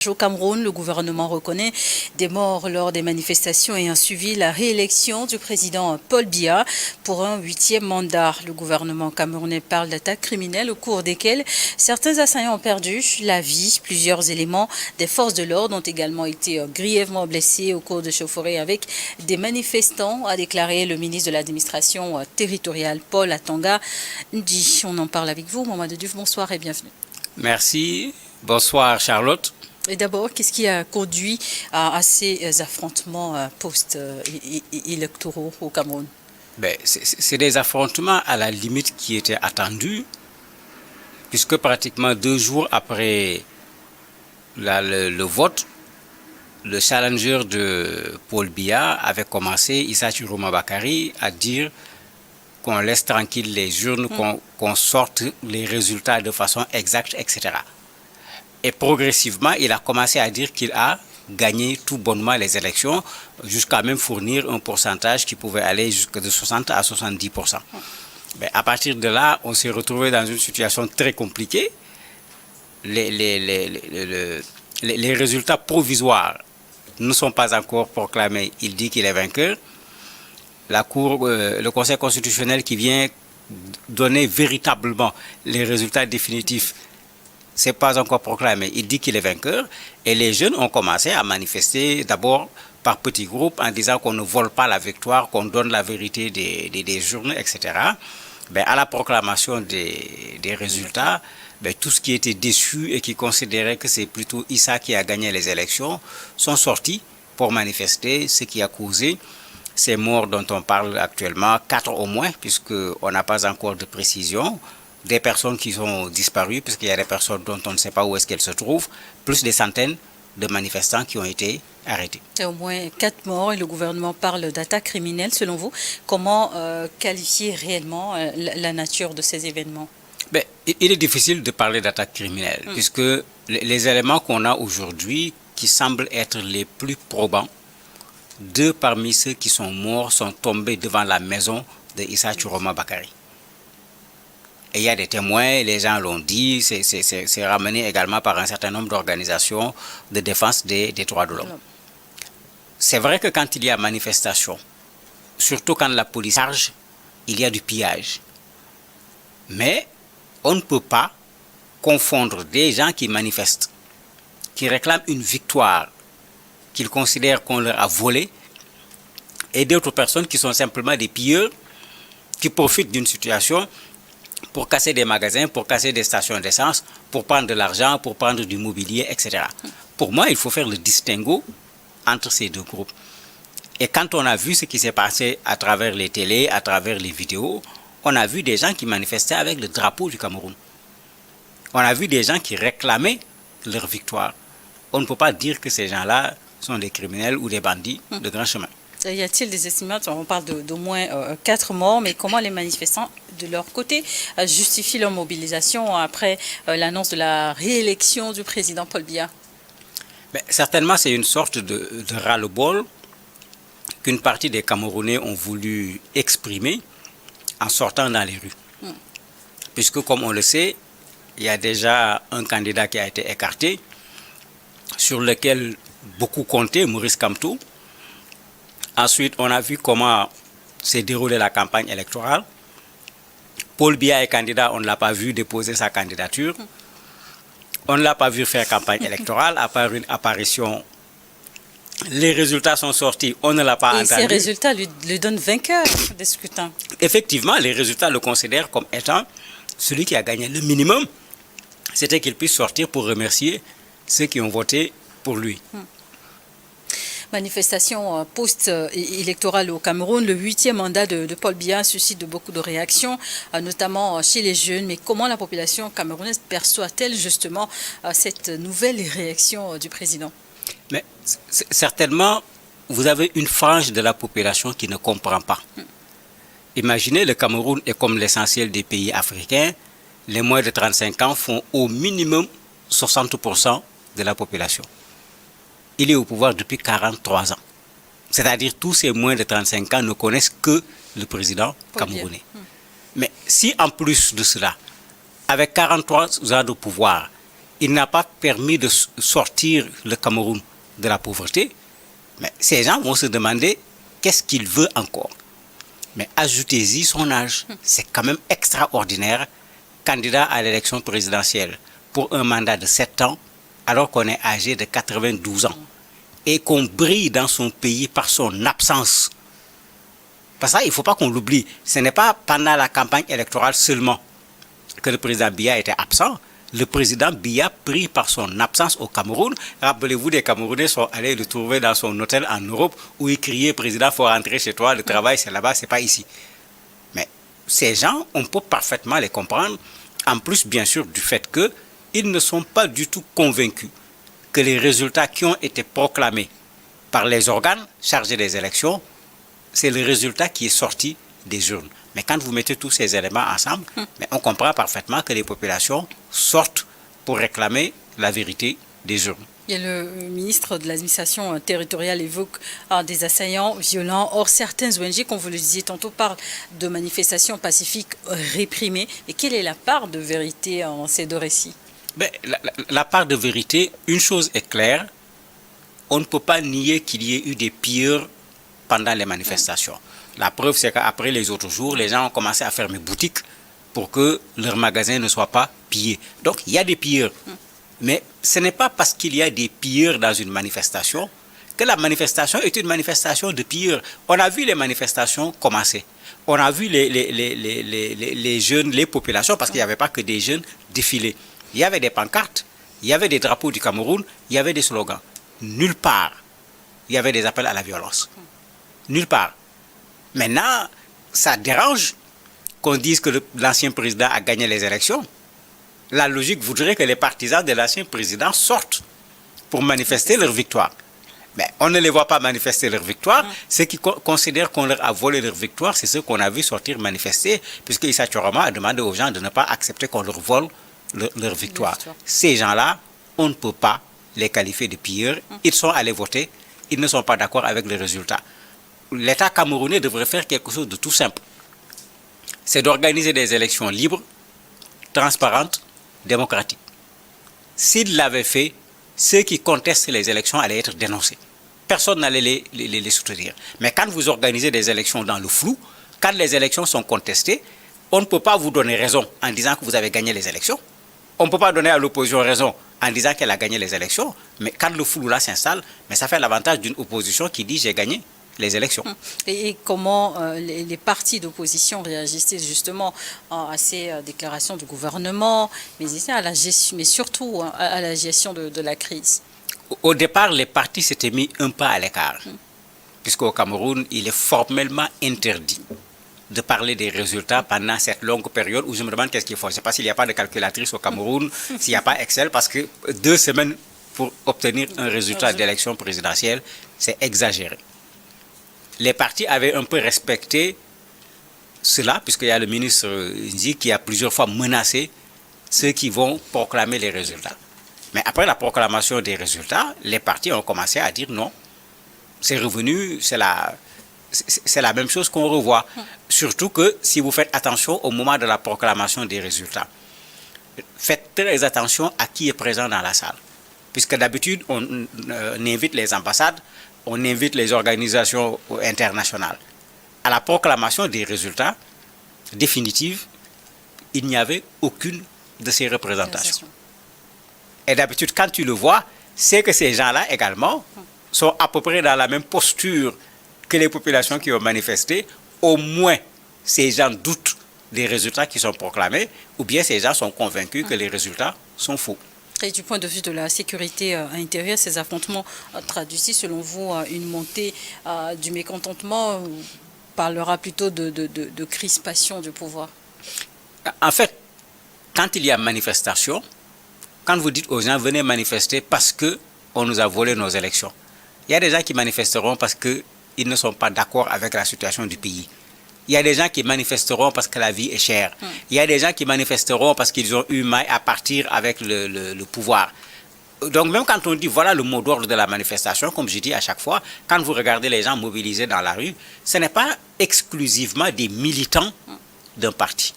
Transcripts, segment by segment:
Au Cameroun, le gouvernement reconnaît des morts lors des manifestations ayant suivi la réélection du président Paul Biya pour un 8e mandat. Le gouvernement camerounais parle d'attaques criminelles au cours desquelles certains assaillants ont perdu la vie. Plusieurs éléments des forces de l'ordre ont également été grièvement blessés au cours de chaufferées avec des manifestants, a déclaré le ministre de l'administration territoriale Paul Atanga Ndji. On en parle avec vous, Mamadou Diouf. Bonsoir et bienvenue. Merci. Bonsoir Charlotte. Et d'abord, qu'est-ce qui a conduit à ces affrontements post-électoraux au Cameroun? C'est des affrontements à la limite qui étaient attendus, puisque pratiquement 2 jours après le vote, le challenger de Paul Biya avait commencé, Issa Chiroma Bakary, à dire qu'on laisse tranquille les urnes, qu'on sorte les résultats de façon exacte, etc. Et progressivement, il a commencé à dire qu'il a gagné tout bonnement les élections, jusqu'à même fournir un pourcentage qui pouvait aller jusqu'à de 60 à 70%. Mais à partir de là, on s'est retrouvé dans une situation très compliquée. Les résultats provisoires ne sont pas encore proclamés. Il dit qu'il est vainqueur. Le Conseil constitutionnel qui vient donner véritablement les résultats définitifs, c'est pas encore proclamé. Il dit qu'il est vainqueur et les jeunes ont commencé à manifester d'abord par petits groupes en disant qu'on ne vole pas la victoire, qu'on donne la vérité des urnes, etc. À la proclamation des résultats, tout ce qui était déçu et qui considérait que c'est plutôt Issa qui a gagné les élections sont sortis pour manifester, ce qui a causé ces morts dont on parle actuellement, 4 au moins, puisqu'on n'a pas encore de précision. Des personnes qui sont disparues, puisqu'il y a des personnes dont on ne sait pas où est-ce qu'elles se trouvent, plus des centaines de manifestants qui ont été arrêtés. C'est au moins 4 morts et le gouvernement parle d'attaques criminelles. Selon vous, comment qualifier réellement la nature de ces événements? Il est difficile de parler d'attaques criminelles, puisque les éléments qu'on a aujourd'hui, qui semblent être les plus probants, 2 parmi ceux qui sont morts sont tombés devant la maison de Issa Chiroma Bakary. Et il y a des témoins, les gens l'ont dit, c'est ramené également par un certain nombre d'organisations de défense des droits de l'homme. C'est vrai que quand il y a manifestation, surtout quand la police charge, il y a du pillage. Mais on ne peut pas confondre des gens qui manifestent, qui réclament une victoire, qu'ils considèrent qu'on leur a volé, et d'autres personnes qui sont simplement des pilleurs, qui profitent d'une situation pour casser des magasins, pour casser des stations d'essence, pour prendre de l'argent, pour prendre du mobilier, etc. Pour moi, il faut faire le distinguo entre ces 2 groupes. Et quand on a vu ce qui s'est passé à travers les télés, à travers les vidéos, on a vu des gens qui manifestaient avec le drapeau du Cameroun. On a vu des gens qui réclamaient leur victoire. On ne peut pas dire que ces gens-là sont des criminels ou des bandits de grand chemin. Y a-t-il des estimations? On parle d'au moins 4 morts, mais comment les manifestants, de leur côté, justifient leur mobilisation après l'annonce de la réélection du président Paul Biya? Certainement, c'est une sorte de ras-le-bol qu'une partie des Camerounais ont voulu exprimer en sortant dans les rues. Puisque, comme on le sait, il y a déjà un candidat qui a été écarté, sur lequel beaucoup comptaient, Maurice Kamto. Ensuite, on a vu comment s'est déroulée la campagne électorale. Paul Biya est candidat, on ne l'a pas vu déposer sa candidature. On ne l'a pas vu faire campagne électorale, à part une apparition. Les résultats sont sortis, on ne l'a pas entendu. Et ces résultats lui donnent vainqueur des scrutins. Effectivement, les résultats le considèrent comme étant celui qui a gagné le minimum. C'était qu'il puisse sortir pour remercier ceux qui ont voté pour lui. Manifestation post-électorale au Cameroun, le 8e mandat de Paul Biya suscite beaucoup de réactions, notamment chez les jeunes. Mais comment la population camerounaise perçoit-elle justement cette nouvelle réaction du président? Mais certainement, vous avez une frange de la population qui ne comprend pas. Imaginez, le Cameroun est comme l'essentiel des pays africains. Les moins de 35 ans font au minimum 60% de la population. Il est au pouvoir depuis 43 ans. C'est-à-dire tous ces moins de 35 ans ne connaissent que le président camerounais. Mais si en plus de cela, avec 43 ans de pouvoir, il n'a pas permis de sortir le Cameroun de la pauvreté. Mais ces gens vont se demander qu'est-ce qu'il veut encore. Mais ajoutez-y son âge. C'est quand même extraordinaire, candidat à l'élection présidentielle pour un mandat de 7 ans, alors qu'on est âgé de 92 ans. Et qu'on brille dans son pays par son absence. Parce que ça, il ne faut pas qu'on l'oublie. Ce n'est pas pendant la campagne électorale seulement que le président Biya était absent. Le président Biya prit par son absence au Cameroun. Rappelez-vous, des Camerounais sont allés le trouver dans son hôtel en Europe où il criait « Président, il faut rentrer chez toi, le travail c'est là-bas, c'est pas ici ». Mais ces gens, on peut parfaitement les comprendre, en plus bien sûr du fait qu'ils ne sont pas du tout convaincus que les résultats qui ont été proclamés par les organes chargés des élections, c'est le résultat qui est sorti des urnes. Mais quand vous mettez tous ces éléments ensemble, mais on comprend parfaitement que les populations sortent pour réclamer la vérité des urnes. Et le ministre de l'administration territoriale évoque des assaillants violents. Or, certains ONG, comme vous le disiez tantôt, parlent de manifestations pacifiques réprimées. Et quelle est la part de vérité en ces deux récits? La part de vérité, une chose est claire, on ne peut pas nier qu'il y ait eu des pilleurs pendant les manifestations. La preuve, c'est qu'après les autres jours, les gens ont commencé à fermer boutique pour que leurs magasins ne soient pas pillés. Donc, il y a des pilleurs. Mais ce n'est pas parce qu'il y a des pilleurs dans une manifestation que la manifestation est une manifestation de pilleurs. On a vu les manifestations commencer. On a vu les jeunes, les populations, parce qu'il n'y avait pas que des jeunes, défiler. Il y avait des pancartes, il y avait des drapeaux du Cameroun, il y avait des slogans. Nulle part, il y avait des appels à la violence. Nulle part. Maintenant, ça dérange qu'on dise que l'ancien président a gagné les élections. La logique voudrait que les partisans de l'ancien président sortent pour manifester leur victoire. Mais on ne les voit pas manifester leur victoire. Ceux qui considèrent qu'on leur a volé leur victoire, c'est ceux qu'on a vu sortir manifester, puisque Issa Tchoroma a demandé aux gens de ne pas accepter qu'on leur vole leur victoire. Ces gens-là, on ne peut pas les qualifier de pilleurs. Ils sont allés voter, ils ne sont pas d'accord avec les résultats. L'État camerounais devrait faire quelque chose de tout simple. C'est d'organiser des élections libres, transparentes, démocratiques. S'il l'avait fait, ceux qui contestent les élections allaient être dénoncés. Personne n'allait les soutenir. Mais quand vous organisez des élections dans le flou, quand les élections sont contestées, on ne peut pas vous donner raison en disant que vous avez gagné les élections. On ne peut pas donner à l'opposition raison en disant qu'elle a gagné les élections. Mais quand le flou là s'installe, mais ça fait l'avantage d'une opposition qui dit j'ai gagné les élections. Et comment les partis d'opposition réagissaient justement à ces déclarations du gouvernement, mais surtout à la gestion de la crise? Au départ, les partis s'étaient mis un pas à l'écart, puisqu'au Cameroun, il est formellement interdit de parler des résultats pendant cette longue période où je me demande qu'est-ce qu'il faut. Je ne sais pas s'il n'y a pas de calculatrice au Cameroun, s'il n'y a pas Excel, parce que 2 semaines pour obtenir un résultat d'élection présidentielle, c'est exagéré. Les partis avaient un peu respecté cela, puisqu'il y a le ministre Nzi qui a plusieurs fois menacé ceux qui vont proclamer les résultats. Mais après la proclamation des résultats, les partis ont commencé à dire non, c'est revenu, c'est la même chose qu'on revoit. Surtout que si vous faites attention au moment de la proclamation des résultats, faites très attention à qui est présent dans la salle. Puisque d'habitude, on invite les ambassades, on invite les organisations internationales. À la proclamation des résultats définitifs, il n'y avait aucune de ces représentations. Et d'habitude, quand tu le vois, c'est que ces gens-là également sont à peu près dans la même posture que les populations qui ont manifesté. Au moins, ces gens doutent des résultats qui sont proclamés, ou bien ces gens sont convaincus que les résultats sont faux. Et du point de vue de la sécurité intérieure, ces affrontements traduisent, selon vous, une montée du mécontentement, parlera plutôt de crispation du pouvoir? En fait, quand il y a manifestation, quand vous dites aux gens, venez manifester parce qu'on nous a volé nos élections, il y a des gens qui manifesteront parce qu'ils ne sont pas d'accord avec la situation du pays. Il y a des gens qui manifesteront parce que la vie est chère. Il y a des gens qui manifesteront parce qu'ils ont eu maille à partir avec le pouvoir. Donc même quand on dit voilà le mot d'ordre de la manifestation, comme je dis à chaque fois, quand vous regardez les gens mobilisés dans la rue, ce n'est pas exclusivement des militants d'un parti.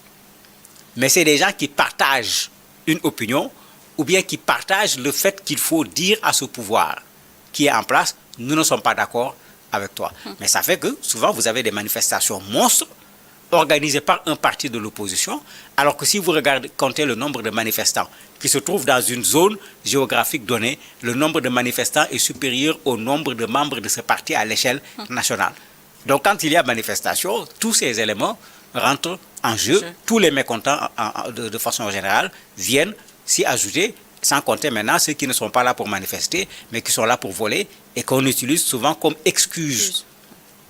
Mais c'est des gens qui partagent une opinion ou bien qui partagent le fait qu'il faut dire à ce pouvoir qui est en place, nous ne sommes pas d'accord avec toi. Mais ça fait que souvent vous avez des manifestations monstres organisées par un parti de l'opposition, alors que si vous regardez, comptez le nombre de manifestants qui se trouvent dans une zone géographique donnée, le nombre de manifestants est supérieur au nombre de membres de ce parti à l'échelle nationale. Donc quand il y a manifestation, tous ces éléments rentrent en jeu. Tous les mécontents de façon générale viennent s'y ajouter, sans compter maintenant ceux qui ne sont pas là pour manifester, mais qui sont là pour voler et qu'on utilise souvent comme excuse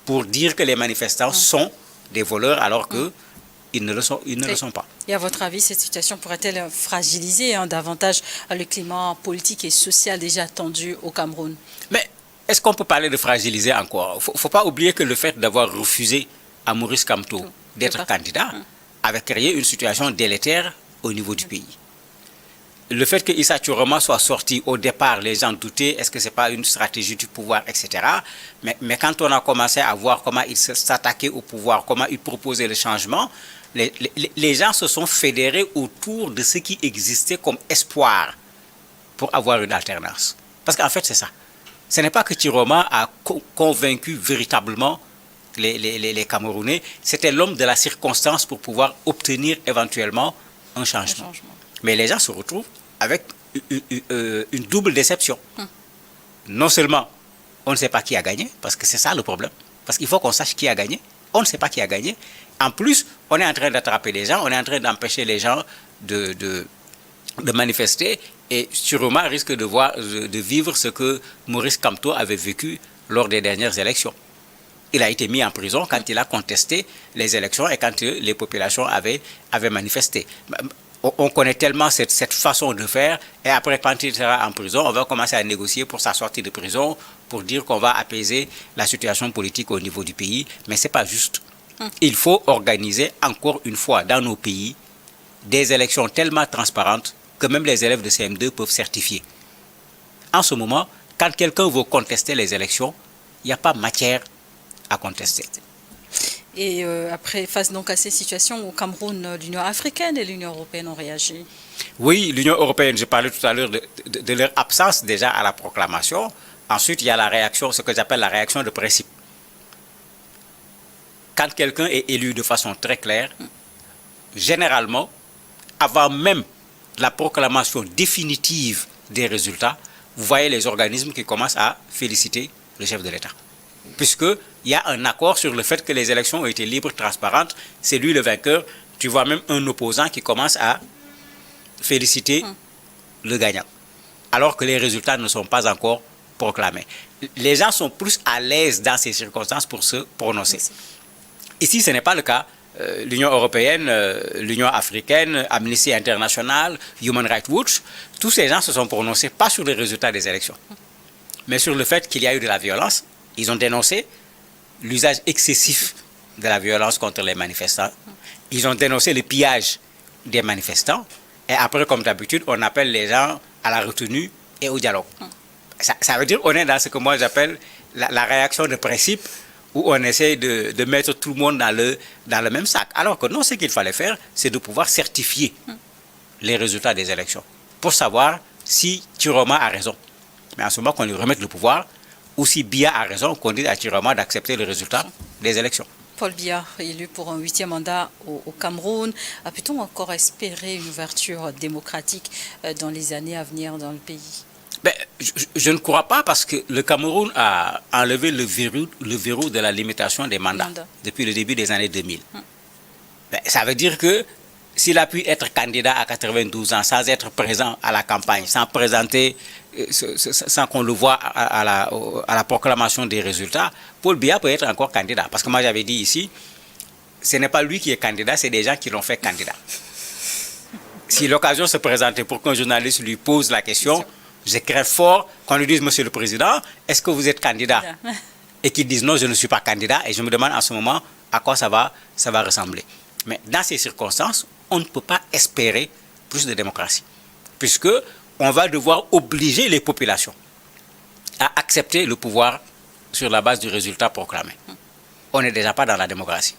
pour dire que les manifestants sont des voleurs alors qu'ils ne le sont pas. Et à votre avis, cette situation pourrait-elle fragiliser davantage le climat politique et social déjà tendu au Cameroun? Mais est-ce qu'on peut parler de fragiliser encore? Il ne faut pas oublier que le fait d'avoir refusé à Maurice Kamto d'être candidat avait créé une situation délétère au niveau du pays. Le fait que Issa Tchuroma soit sorti au départ, les gens doutaient, est-ce que ce n'est pas une stratégie du pouvoir, etc. Mais quand on a commencé à voir comment il s'attaquait au pouvoir, comment il proposait le changement, les gens se sont fédérés autour de ce qui existait comme espoir pour avoir une alternance. Parce qu'en fait, c'est ça. Ce n'est pas que Tchuroma a convaincu véritablement les Camerounais, c'était l'homme de la circonstance pour pouvoir obtenir éventuellement un changement. Mais les gens se retrouvent avec une double déception. Non seulement on ne sait pas qui a gagné, parce que c'est ça le problème, parce qu'il faut qu'on sache qui a gagné, on ne sait pas qui a gagné. En plus, on est en train d'attraper les gens, on est en train d'empêcher les gens de manifester, et Tchuroma risque de vivre ce que Maurice Kamto avait vécu lors des dernières élections. Il a été mis en prison quand il a contesté les élections et quand les populations avaient manifesté. On connaît tellement cette façon de faire, et après, quand il sera en prison, on va commencer à négocier pour sa sortie de prison, pour dire qu'on va apaiser la situation politique au niveau du pays. Mais ce n'est pas juste. Il faut organiser encore une fois dans nos pays des élections tellement transparentes que même les élèves de CM2 peuvent certifier. En ce moment, quand quelqu'un veut contester les élections, il n'y a pas matière à contester. Et après, face donc à ces situations, au Cameroun, l'Union africaine et l'Union européenne ont réagi. Oui, l'Union européenne, je parlais tout à l'heure de leur absence déjà à la proclamation. Ensuite, il y a la réaction, ce que j'appelle la réaction de principe. Quand quelqu'un est élu de façon très claire, généralement, avant même la proclamation définitive des résultats, vous voyez les organismes qui commencent à féliciter le chef de l'État. Puisqu'il y a un accord sur le fait que les élections ont été libres, transparentes, c'est lui le vainqueur. Tu vois même un opposant qui commence à féliciter le gagnant, alors que les résultats ne sont pas encore proclamés. Les gens sont plus à l'aise dans ces circonstances pour se prononcer. Ici, ce n'est pas le cas. L'Union européenne, l'Union africaine, Amnesty International, Human Rights Watch, tous ces gens se sont prononcés pas sur les résultats des élections, mais sur le fait qu'il y a eu de la violence. Ils ont dénoncé l'usage excessif de la violence contre les manifestants. Ils ont dénoncé le pillage des manifestants. Et après, comme d'habitude, on appelle les gens à la retenue et au dialogue. Ça veut dire qu'on est dans ce que moi j'appelle la réaction de principe, où on essaie de mettre tout le monde dans le même sac. Alors que non, ce qu'il fallait faire, c'est de pouvoir certifier les résultats des élections pour savoir si Tchuroma a raison. Mais en ce moment qu'on lui remette le pouvoir, ou si Biya a raison, qu'on dise à Tchuroma d'accepter le résultat des élections. Paul Biya, élu pour un 8e mandat au Cameroun, peut-on encore espérer une ouverture démocratique dans les années à venir dans le pays? Je ne crois pas, parce que le Cameroun a enlevé le verrou de la limitation des mandats depuis le début des années 2000. Ça veut dire que s'il a pu être candidat à 92 ans sans être présent à la campagne, sans présenter, sans qu'on le voit à la proclamation des résultats, Paul Biya peut être encore candidat. Parce que moi j'avais dit ici, ce n'est pas lui qui est candidat, c'est des gens qui l'ont fait candidat. Si l'occasion se présentait pour qu'un journaliste lui pose la question, je crains fort qu'on lui dise, Monsieur le Président, est-ce que vous êtes candidat? Et qu'il dise non, je ne suis pas candidat. Et je me demande en ce moment à quoi ça va ressembler. Mais dans ces circonstances, on ne peut pas espérer plus de démocratie, puisque on va devoir obliger les populations à accepter le pouvoir sur la base du résultat proclamé. On n'est déjà pas dans la démocratie.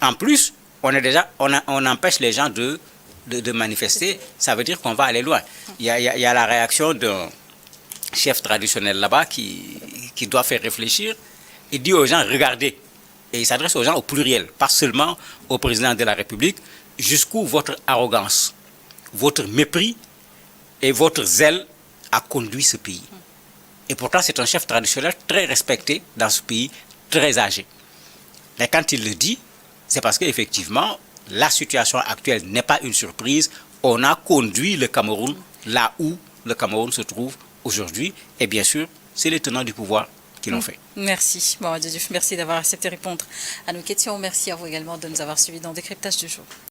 En plus, on empêche les gens de de manifester, ça veut dire qu'on va aller loin. Il y a la réaction d'un chef traditionnel là-bas qui doit faire réfléchir. Il dit aux gens, regardez, et il s'adresse aux gens au pluriel, pas seulement au président de la République, jusqu'où votre arrogance, votre mépris et votre zèle a conduit ce pays. Et pourtant, c'est un chef traditionnel très respecté dans ce pays, très âgé. Mais quand il le dit, c'est parce qu'effectivement, la situation actuelle n'est pas une surprise. On a conduit le Cameroun là où le Cameroun se trouve aujourd'hui. Et bien sûr, c'est les tenants du pouvoir qui l'ont fait. Merci. Bon, merci d'avoir accepté de répondre à nos questions. Merci à vous également de nous avoir suivis dans Décryptage du jour.